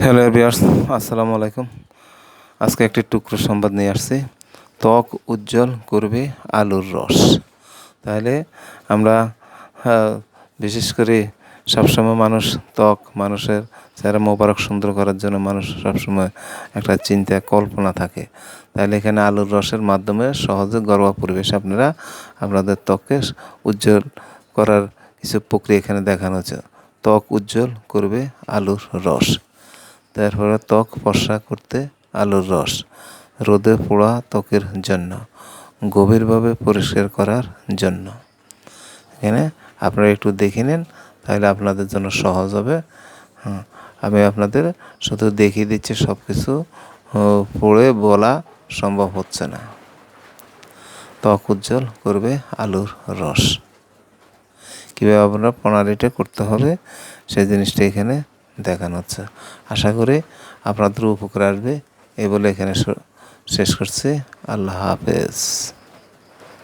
Hello everyone, আসসালামু আলাইকুম। আজকে একটি টুকরো সংবাদ নিয়ে আসছি। ত্বক উজ্জ্বল করবে আলুর রস। তাহলে আমরা বিশেষ করে সবসময় মানুষের চেহারা মোবারক সুন্দর করার জন্য মানুষ সবসময় একটা চিন্তা কল্পনা থাকে। তাহলে এখানে আলুর রসের মাধ্যমে সহজে ঘরোয়া পরিবেশে আপনারা আপনাদের ত্বককে উজ্জ্বল করার কিছু প্রক্রিয়া এখানে দেখানো হচ্ছে। ত্বক উজ্জ্বল করবে আলুর রস। তারপরে ত্বক ফর্সা করতে আলুর রস, রোদে পোড়া ত্বকের জন্য, গভীরভাবে পরিষ্কার করার জন্য। এখানে আপনারা একটু দেখে নিন, তাহলে আপনাদের জন্য সহজ হবে। আমি আপনাদের শুধু দেখিয়ে দিচ্ছি, সব কিছু পড়ে বলা সম্ভব হচ্ছে না। ত্বক উজ্জ্বল করবে আলুর রস। কীভাবে আপনারা প্রণালীটা করতে হবে সেই জিনিসটা এখানে দেখানো হচ্ছে। আশা করি আপনাদের উপকার আসবে। এই বলে এখানে শেষ করছি। আল্লাহ হাফেজ।